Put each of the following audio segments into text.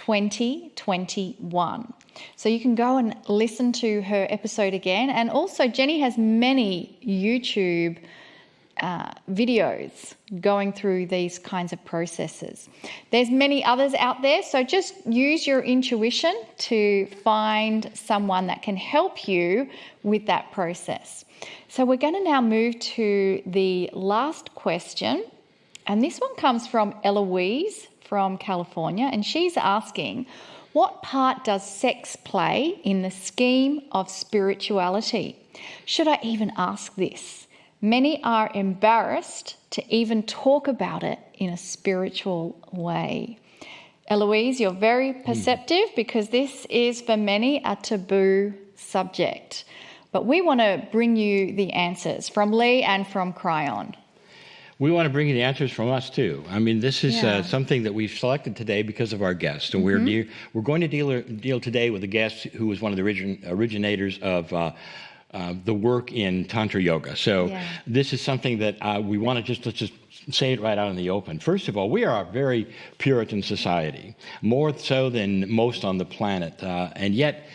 2021. So you can go and listen to her episode again. And also Jenny has many YouTube videos going through these kinds of processes. There's many others out there, so just use your intuition to find someone that can help you with that process. So we're going to now move to the last question, and this one comes from Eloise from California, and she's asking, what part does sex play in the scheme of spirituality? Should I even ask this? Many are embarrassed to even talk about it in a spiritual way. Eloise, you're very perceptive because this is for many a taboo subject. But we want to bring you the answers from Lee and from Kryon. We want to bring you the answers from us too. I mean, this is something that we've selected today because of our guest. And we're going to deal today with a guest who was one of the originators of the work in Tantra yoga. So this is something that we want to let's just say it right out in the open. First of all, we are a very Puritan society, more so than most on the planet. And yet,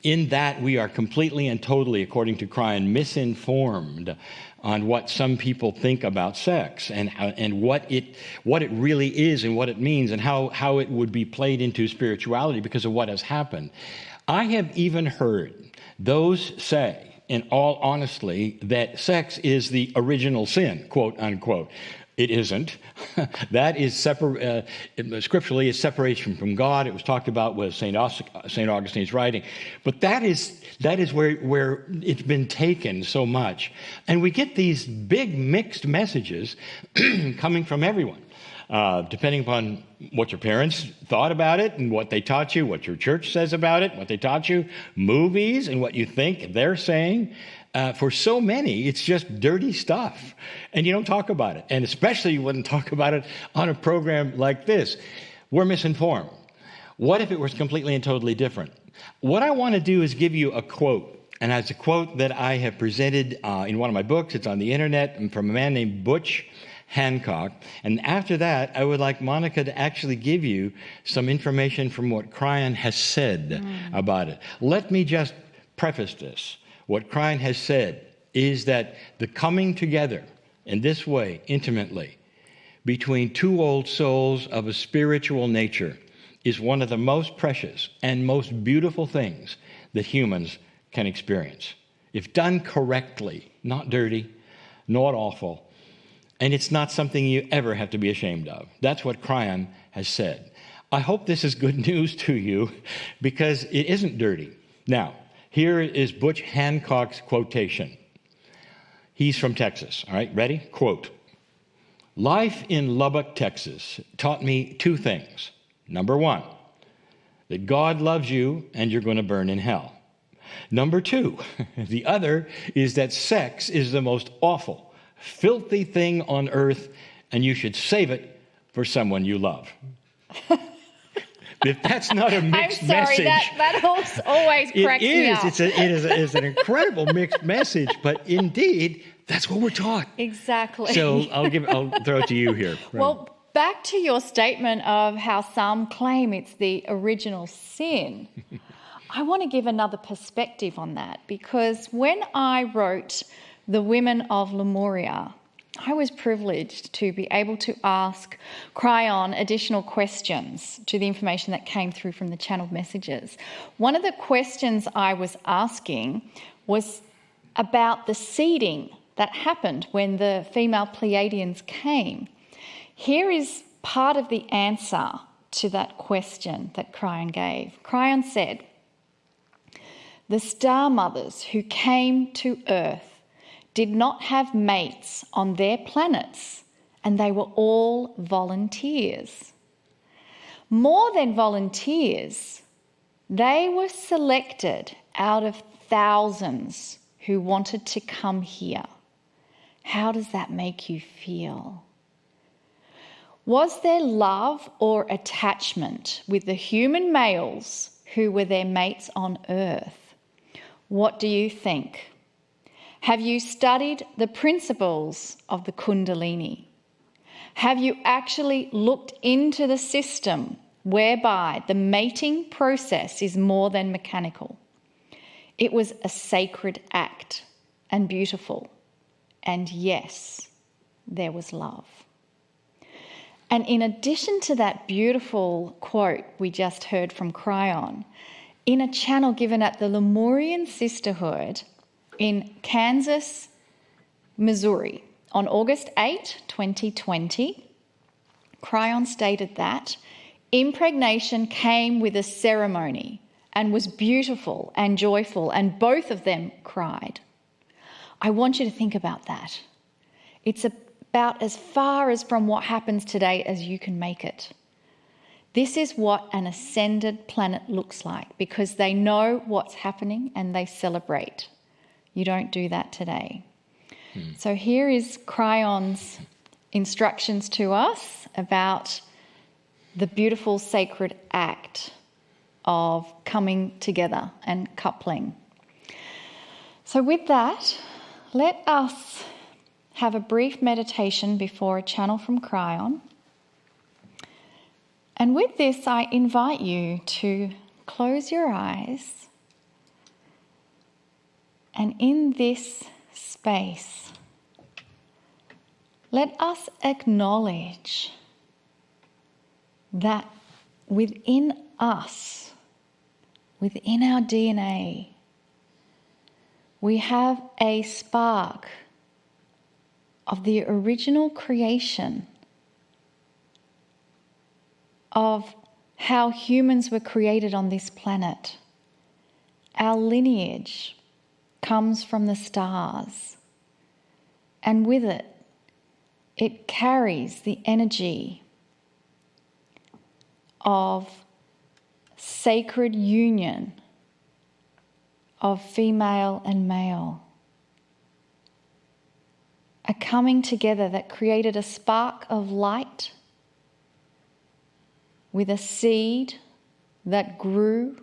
in that we are completely and totally, according to Cryon, misinformed on what some people think about sex and what it really is and what it means and how it would be played into spirituality because of what has happened. I have even heard those say, in all honesty, that sex is the original sin, quote unquote. It isn't. That is scripturally is separation from God. It was talked about with St. Augustine's writing. But that is where it's been taken so much. And we get these big mixed messages coming from everyone. Depending upon what your parents thought about it and what they taught you, what your church says about it, what they taught you, movies and what you think they're saying. For so many, it's just dirty stuff. And you don't talk about it. And especially you wouldn't talk about it on a program like this. We're misinformed. What if it was completely and totally different? What I want to do is give you a quote. And it's a quote that I have presented in one of my books. It's on the internet and from a man named Butch Hancock. And after that, I would like Monica to actually give you some information from what Cryon has said about it. Let me just preface this. What Cryon has said is that the coming together in this way, intimately, between two old souls of a spiritual nature is one of the most precious and most beautiful things that humans can experience. If done correctly, not dirty, not awful, and it's not something you ever have to be ashamed of. That's what Cryon has said. I hope this is good news to you because it isn't dirty. Now, here is Butch Hancock's quotation. He's from Texas. All right, ready? Quote, "Life in Lubbock, Texas taught me two things. Number one, that God loves you and you're going to burn in hell. Number two, the other is that sex is the most awful, filthy thing on earth, and you should save it for someone you love." If that's not a mixed message. I'm sorry, that always cracks me up. It is an incredible mixed message, but indeed, that's what we're taught. Exactly. So I'll throw it to you here. Right. Well, back to your statement of how some claim it's the original sin. I want to give another perspective on that because when I wrote The Women of Lemuria, I was privileged to be able to ask Cryon additional questions to the information that came through from the channeled messages. One of the questions I was asking was about the seeding that happened when the female Pleiadians came. Here is part of the answer to that question that Cryon gave. Cryon said, "The star mothers who came to Earth did not have mates on their planets, and they were all volunteers. More than volunteers, they were selected out of thousands who wanted to come here. How does that make you feel? Was there love or attachment with the human males who were their mates on Earth? What do you think? Have you studied the principles of the Kundalini? Have you actually looked into the system whereby the mating process is more than mechanical. It was a sacred act and beautiful. And yes, there was love. And in addition to that beautiful quote we just heard from Cryon, in a channel given at the Lemurian Sisterhood in Kansas, Missouri, on August 8, 2020, Cryon stated that impregnation came with a ceremony and was beautiful and joyful, and both of them cried. I want you to think about that. It's about as far as from what happens today as you can make it. This is what an ascended planet looks like, because they know what's happening and they celebrate. You don't do that today. So here is Cryon's instructions to us about the beautiful sacred act of coming together and coupling. So with that, let us have a brief meditation before a channel from Cryon. And with this, I invite you to close your eyes, and in this space, let us acknowledge that within us, within our DNA, we have a spark of the original creation of how humans were created on this planet. Our lineage comes from the stars, and with it, it carries the energy of sacred union of female and male, a coming together that created a spark of light with a seed that grew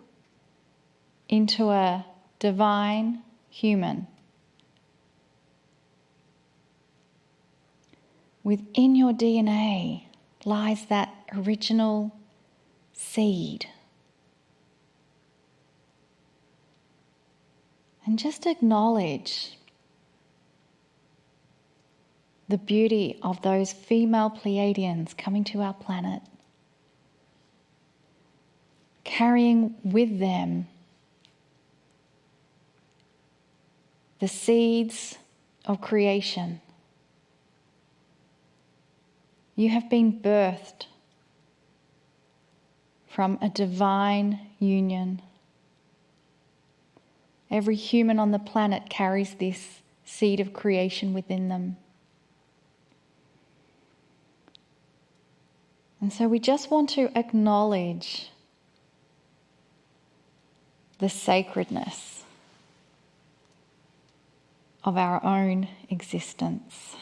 into a divine human. Within your DNA lies that original seed. And just acknowledge the beauty of those female Pleiadians coming to our planet, carrying with them the seeds of creation. You have been birthed from a divine union. Every human on the planet carries this seed of creation within them. And so we just want to acknowledge the sacredness of our own existence.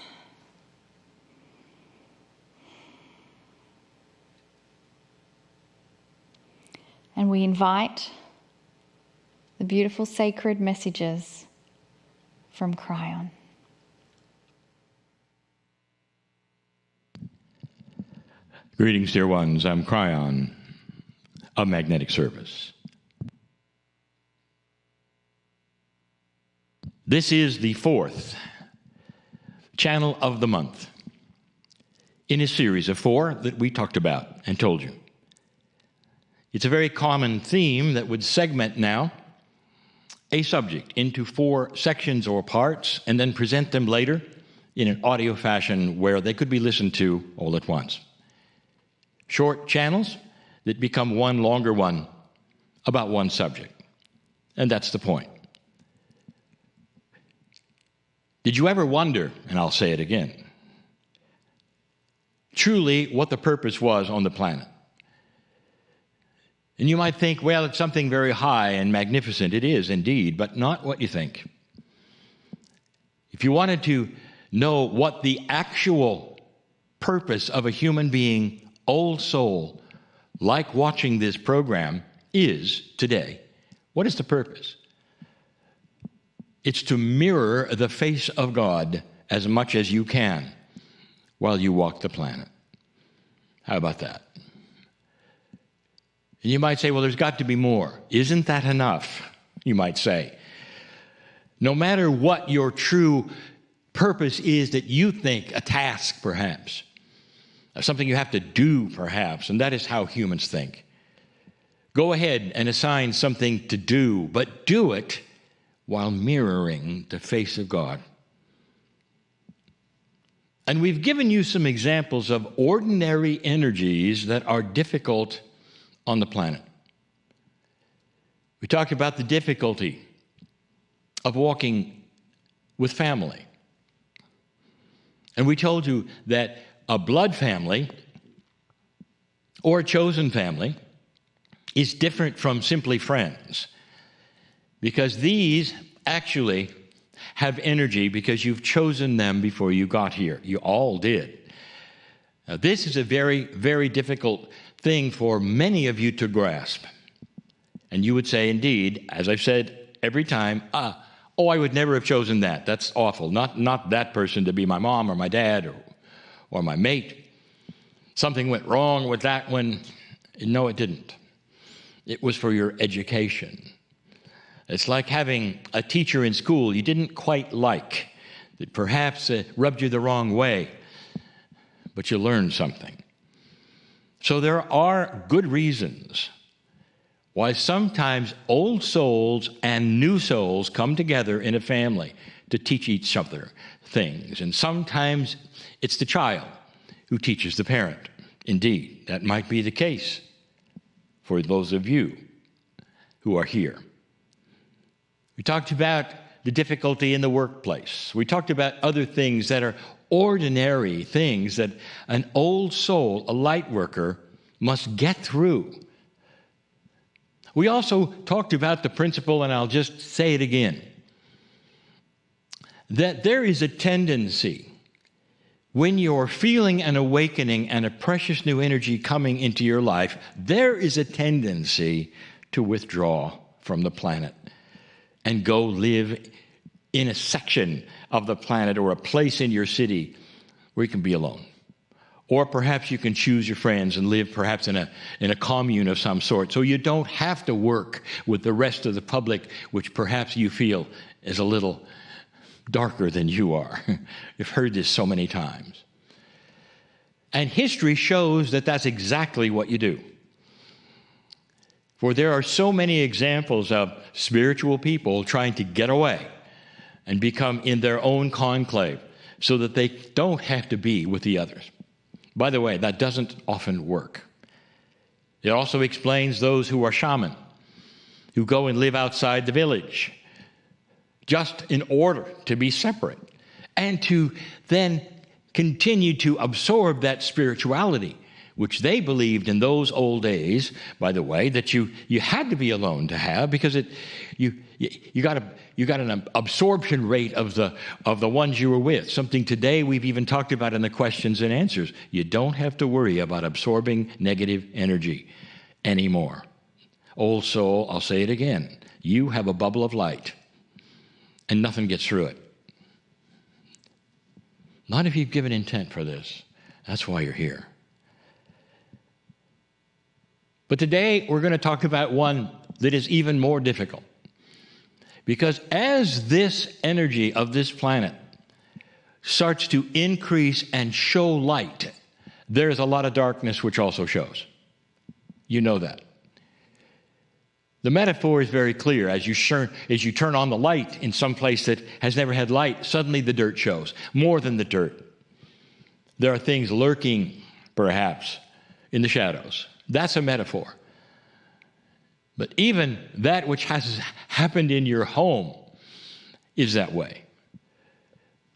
And we invite the beautiful sacred messages from Cryon. Greetings, dear ones. I'm Cryon of Magnetic Service. This is the fourth channel of the month in a series of 4 that we talked about and told you. It's a very common theme that would segment now a subject into 4 sections or parts and then present them later in an audio fashion where they could be listened to all at once. Short channels that become one longer one about one subject. And that's the point. Did you ever wonder, and I'll say it again, truly what the purpose was on the planet? And you might think, well, it's something very high and magnificent. It is indeed, but not what you think. If you wanted to know what the actual purpose of a human being, old soul, like watching this program, is today, what is the purpose? It's to mirror the face of God as much as you can while you walk the planet. How about that? And you might say, well, there's got to be more. Isn't that enough? You might say. No matter what your true purpose is that you think, a task perhaps, something you have to do perhaps, and that is how humans think. Go ahead and assign something to do, but do it while mirroring the face of God. And we've given you some examples of ordinary energies that are difficult on the planet. We talked about the difficulty of walking with family. And we told you that a blood family or a chosen family is different from simply friends, because these actually have energy because you've chosen them before you got here. You all did. Now, this is a very, very difficult thing for many of you to grasp. And you would say, indeed, as I've said every time, I would never have chosen that. That's awful. Not that person to be my mom or my dad or my mate. Something went wrong with that one. No, it didn't. It was for your education. It's like having a teacher in school you didn't quite like, that perhaps rubbed you the wrong way, but you learned something. So there are good reasons why sometimes old souls and new souls come together in a family to teach each other things. And sometimes it's the child who teaches the parent. Indeed, that might be the case for those of you who are here. We talked about the difficulty in the workplace. We talked about other things that are ordinary things that an old soul, a light worker, must get through. We also talked about the principle, and I'll just say it again, that there is a tendency when you're feeling an awakening and a precious new energy coming into your life, there is a tendency to withdraw from the planet and go live in a section of the planet or a place in your city where you can be alone. Or perhaps you can choose your friends and live perhaps in a commune of some sort, so you don't have to work with the rest of the public, which perhaps you feel is a little darker than you are. You've heard this so many times. And history shows that that's exactly what you do. For there are so many examples of spiritual people trying to get away and become in their own conclave so that they don't have to be with the others. By the way, that doesn't often work. It also explains those who are shaman, who go and live outside the village just in order to be separate and to then continue to absorb that spirituality, which they believed in those old days, by the way, that you had to be alone to have, because you got an absorption rate of the ones you were with. Something today we've even talked about in the questions and answers. You don't have to worry about absorbing negative energy anymore. Old soul, I'll say it again. You have a bubble of light, and nothing gets through it. Not if you've given intent for this. That's why you're here. But today we're going to talk about one that is even more difficult. Because as this energy of this planet starts to increase and show light, there's a lot of darkness which also shows. You know that. The metaphor is very clear. As you turn on the light in some place that has never had light, suddenly the dirt shows. More than the dirt. There are things lurking, perhaps, in the shadows. That's a metaphor. But even that which has happened in your home is that way.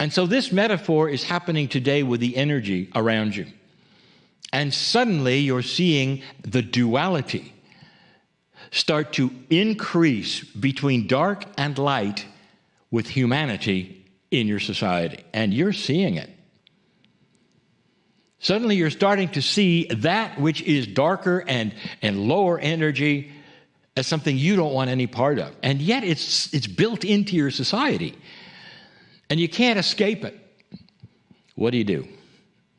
And so this metaphor is happening today with the energy around you. And suddenly you're seeing the duality start to increase between dark and light with humanity in your society. And you're seeing it. Suddenly you're starting to see that which is darker and lower energy as something you don't want any part of. And yet it's built into your society. And you can't escape it. What do?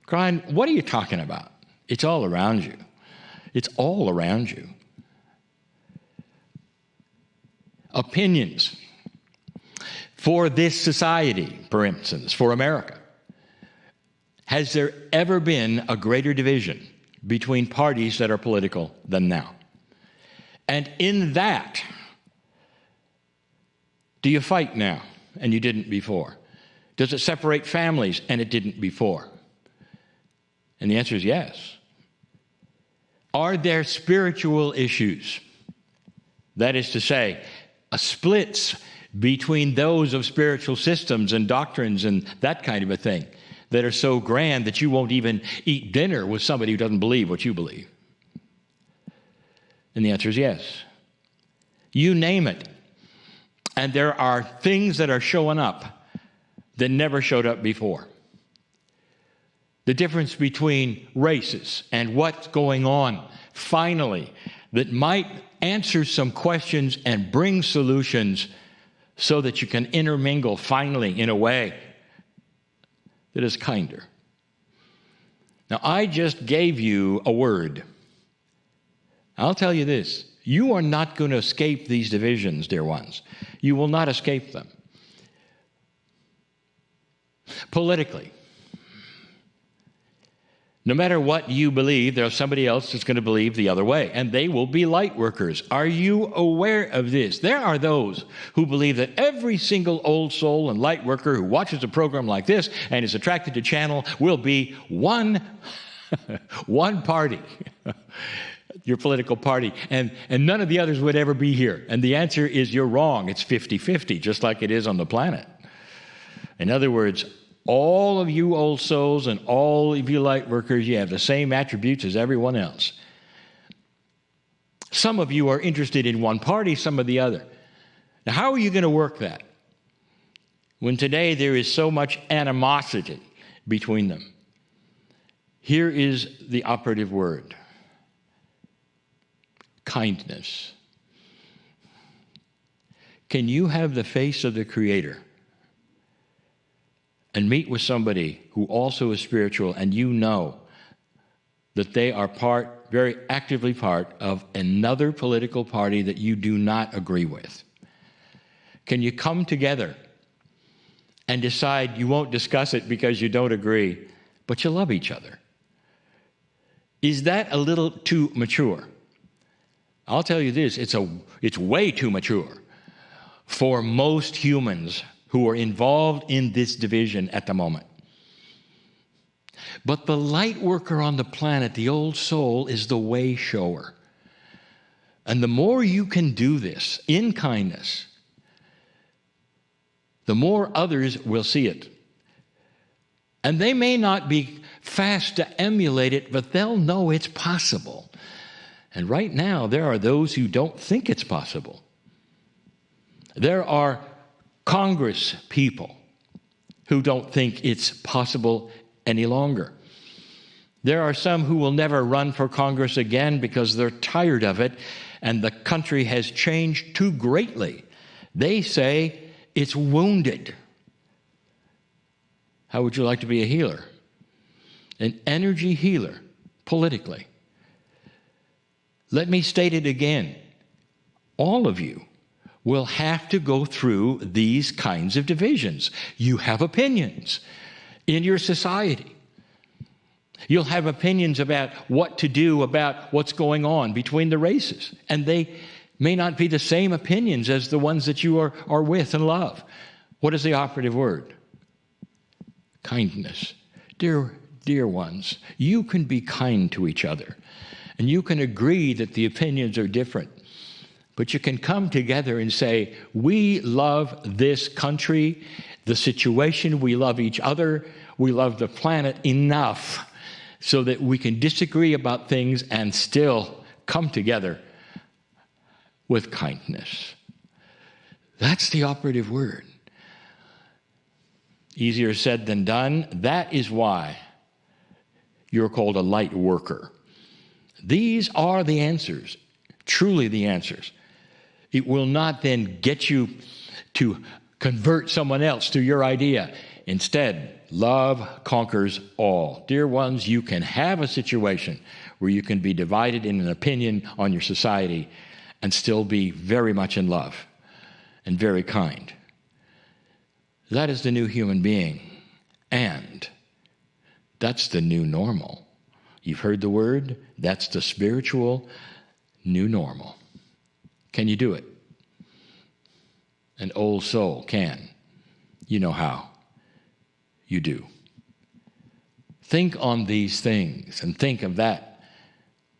Cryon, what are you talking about? It's all around you. It's all around you. opinions for this society, for instance, for America. Has there ever been a greater division between parties that are political than now? And in that, do you fight now and you didn't before? Does it separate families and it didn't before? And the answer is yes. Are there spiritual issues? That is to say, splits between those of spiritual systems and doctrines and that kind of a thing that are so grand that you won't even eat dinner with somebody who doesn't believe what you believe? And the answer is yes. You name it. And there are things that are showing up that never showed up before. The difference between races and what's going on, finally, that might answer some questions and bring solutions so that you can intermingle finally in a way that is kinder. Now, I just gave you a word. I'll tell you this. You are not going to escape these divisions, dear ones. You will not escape them. Politically, no matter what you believe, there's somebody else that's going to believe the other way, and they will be light workers. Are you aware of this? There are those who believe that every single old soul and light worker who watches a program like this and is attracted to channel will be one party, your political party, and none of the others would ever be here. And the answer is you're wrong. It's 50-50, just like it is on the planet. In other words, all of you old souls and all of you light workers, you have the same attributes as everyone else. Some of you are interested in one party, some of the other. Now, how are you going to work that when today there is so much animosity between them? Here is the operative word: kindness. Can you have the face of the Creator and meet with somebody who also is spiritual, and you know that they are very actively part of another political party that you do not agree with? Can you come together and decide you won't discuss it because you don't agree, but you love each other? Is that a little too mature? I'll tell you this, it's way too mature for most humans who are involved in this division at the moment. But the light worker on the planet, the old soul, is the way shower. And the more you can do this in kindness, the more others will see it. And they may not be fast to emulate it, but they'll know it's possible. And right now, there are those who don't think it's possible. There are Congress people who don't think it's possible any longer. There are some who will never run for Congress again because they're tired of it and the country has changed too greatly. They say it's wounded. How would you like to be a healer? An energy healer, politically. Let me state it again. All of you will have to go through these kinds of divisions. You have opinions in your society. You'll have opinions about what to do about what's going on between the races. And they may not be the same opinions as the ones that you are with and love. What is the operative word? Kindness. Dear ones, you can be kind to each other. And you can agree that the opinions are different. But you can come together and say, we love this country, the situation, we love each other, we love the planet enough so that we can disagree about things and still come together with kindness. That's the operative word. Easier said than done. That is why you're called a light worker. These are the answers, truly the answers. It will not then get you to convert someone else to your idea. Instead, love conquers all. Dear ones, you can have a situation where you can be divided in an opinion on your society and still be very much in love. and very kind. That is the new human being, and that's the new normal. You've heard the word, that's the spiritual new normal. Can you do it? An old soul can. You know how. You do. Think on these things and think of that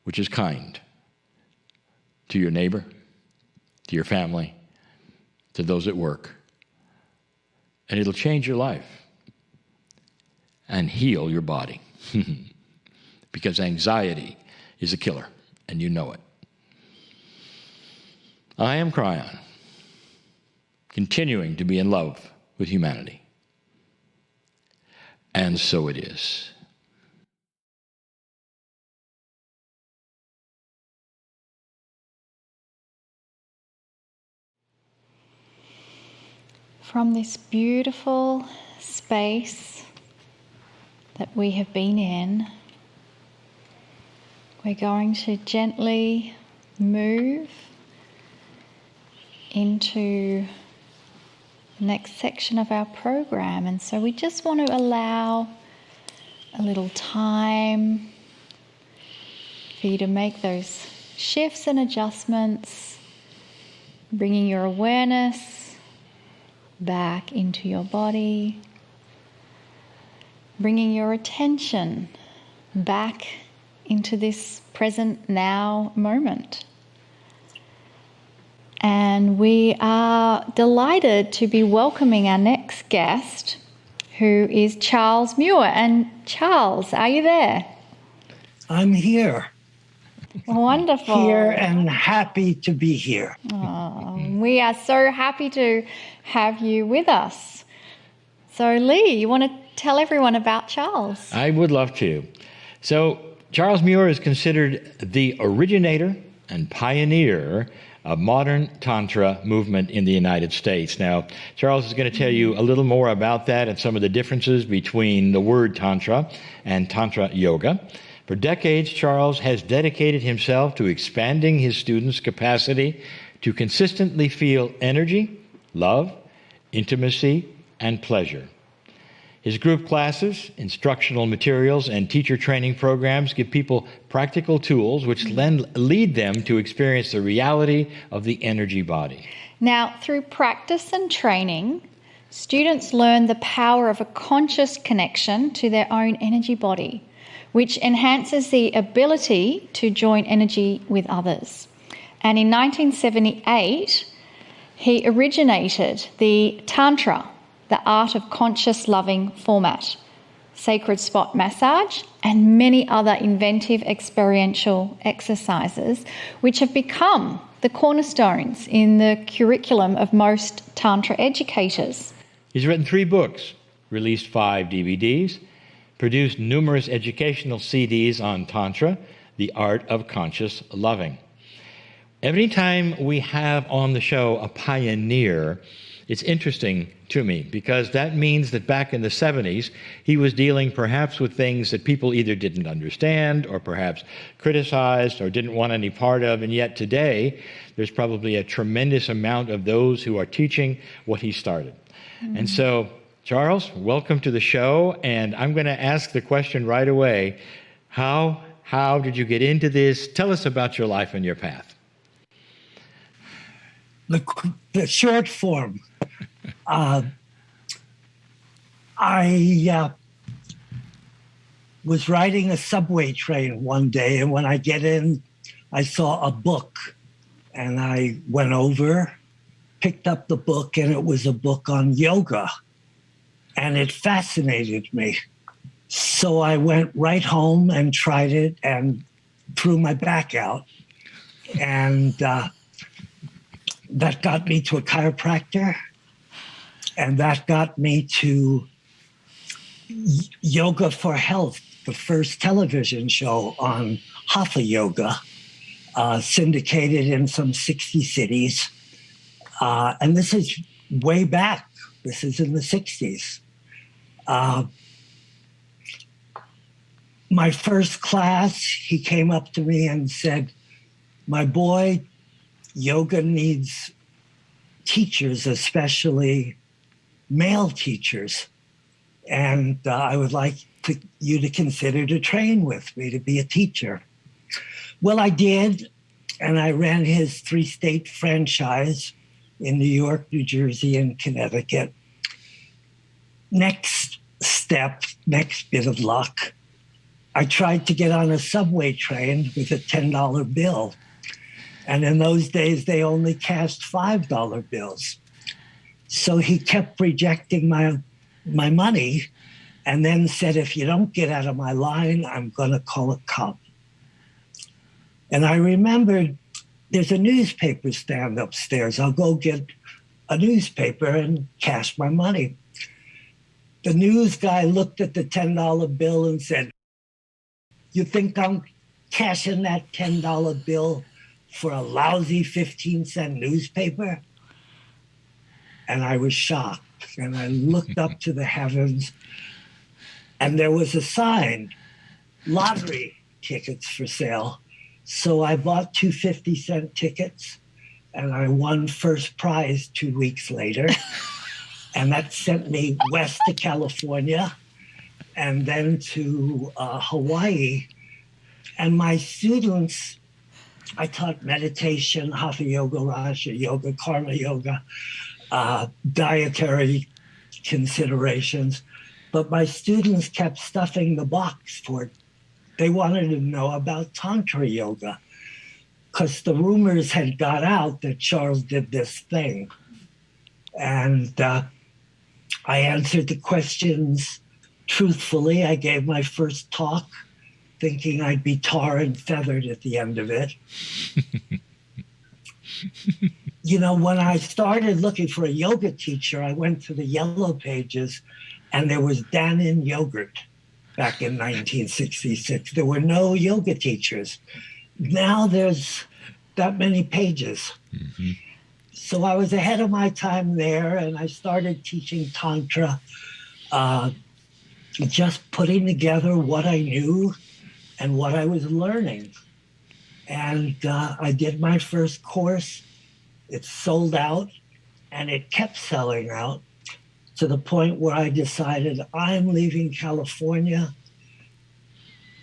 which is kind to your neighbor, to your family, to those at work. And it'll change your life and heal your body. Because anxiety is a killer, and you know it. I am Cryon, continuing to be in love with humanity. And so it is. From this beautiful space that we have been in, we're going to gently move into the next section of our program. And so we just want to allow a little time for you to make those shifts and adjustments, bringing your awareness back into your body, bringing your attention back into this present now moment. And we are delighted to be welcoming our next guest, who is Charles Muir. And Charles, are you there? I'm here. Wonderful. Here and happy to be here. Oh, we are so happy to have you with us. So Lee, you want to tell everyone about Charles? I would love to. So Charles Muir is considered the originator and pioneer of modern Tantra movement in the United States. Now, Charles is going to tell you a little more about that and some of the differences between the word Tantra and Tantra Yoga. For decades, Charles has dedicated himself to expanding his students' capacity to consistently feel energy, love, intimacy, and pleasure. His group classes, instructional materials, and teacher training programs give people practical tools which lead them to experience the reality of the energy body. Now, through practice and training, students learn the power of a conscious connection to their own energy body, which enhances the ability to join energy with others. And in 1978, he originated the Tantra, the art of conscious loving format, sacred spot massage, and many other inventive experiential exercises, which have become the cornerstones in the curriculum of most Tantra educators. He's written 3 books, released 5 DVDs, produced numerous educational CDs on Tantra, the art of conscious loving. Every time we have on the show a pioneer, it's interesting to me because that means that back in the 70s, he was dealing perhaps with things that people either didn't understand or perhaps criticized or didn't want any part of. And yet today, there's probably a tremendous amount of those who are teaching what he started. And so, Charles, welcome to the show. And I'm going to ask the question right away. How did you get into this? Tell us about your life and your path. The short form. I was riding a subway train one day, and when I get in, I saw a book, and I went over, picked up the book, and it was a book on yoga, and it fascinated me. So I went right home and tried it and threw my back out, and that got me to a chiropractor, and that got me to Yoga for Health, the first television show on Hatha Yoga, syndicated in some 60 cities. And this is way back. This is in the 60s. My first class, he came up to me and said, "My boy, yoga needs teachers, especially male teachers. And I would like you to consider to train with me to be a teacher. Well, I did, and I ran his 3-state franchise in New York, New Jersey, and Connecticut. Next step, next bit of luck, I tried to get on a subway train with a $10 bill. And in those days, they only cast $5 bills. So he kept rejecting my money and then said, if you don't get out of my line, I'm going to call a cop. And I remembered there's a newspaper stand upstairs. I'll go get a newspaper and cash my money. The news guy looked at the $10 bill and said, you think I'm cashing that $10 bill for a lousy 15-cent newspaper? And I was shocked. And I looked up to the heavens, and there was a sign, lottery tickets for sale. So I bought 2 50-cent tickets, and I won first prize 2 weeks later. And that sent me west to California and then to Hawaii. And my students, I taught meditation, hatha yoga, raja yoga, karma yoga, dietary considerations. But my students kept stuffing the box for it. They wanted to know about Tantra yoga because the rumors had got out that Charles did this thing. And I answered the questions truthfully. I gave my first talk thinking I'd be tar and feathered at the end of it. You know, when I started looking for a yoga teacher, I went to the yellow pages and there was Dannon yogurt back in 1966. There were no yoga teachers. Now there's that many pages. Mm-hmm. So I was ahead of my time there, and I started teaching Tantra, just putting together what I knew and what I was learning. And I did my first course. It sold out, and it kept selling out to the point where I decided I'm leaving California,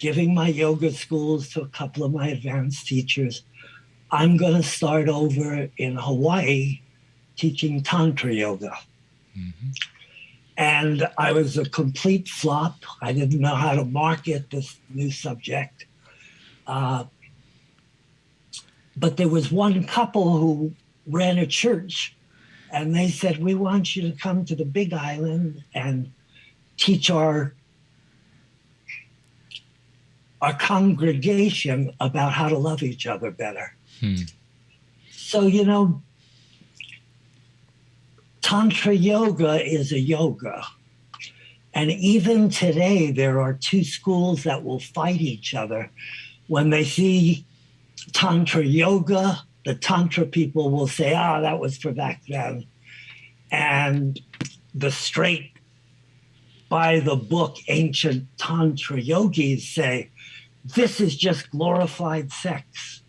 giving my yoga schools to a couple of my advanced teachers. I'm going to start over in Hawaii teaching Tantra yoga. Mm-hmm. And I was a complete flop. I didn't know how to market this new subject. But there was one couple who ran a church, and they said, we want you to come to the Big Island and teach our congregation about how to love each other better. So, you know, Tantra yoga is a yoga. And even today, there are 2 schools that will fight each other. When they see Tantra yoga, the Tantra people will say, that was for back then. And the straight, by the book, ancient Tantra yogis say, this is just glorified sex.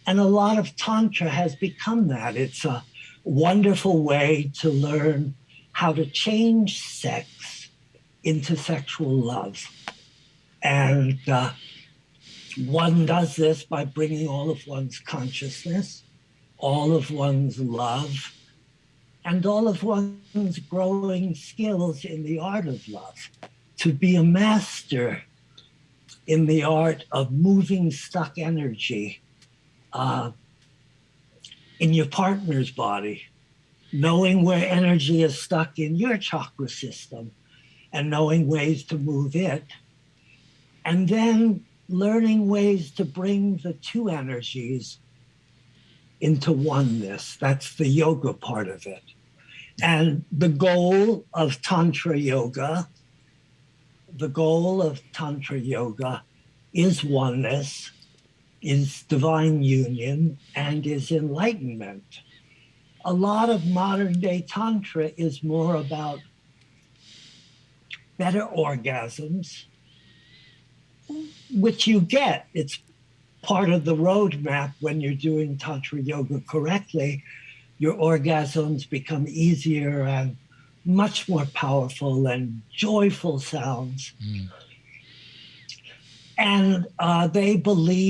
And a lot of Tantra has become that. It's a wonderful way to learn how to change sex into sexual love. And one does this by bringing all of one's consciousness, all of one's love, and all of one's growing skills in the art of love. To be a master in the art of moving stuck energy in your partner's body, knowing where energy is stuck in your chakra system and knowing ways to move it, and then learning ways to bring the 2 energies into oneness. That's the yoga part of it. And the goal of Tantra yoga is oneness, is divine union, and is enlightenment. A lot of modern day Tantra is more about better orgasms, which you get. It's part of the roadmap when you're doing Tantra yoga correctly. your orgasms become easier and much more powerful and joyful sounds. And they believe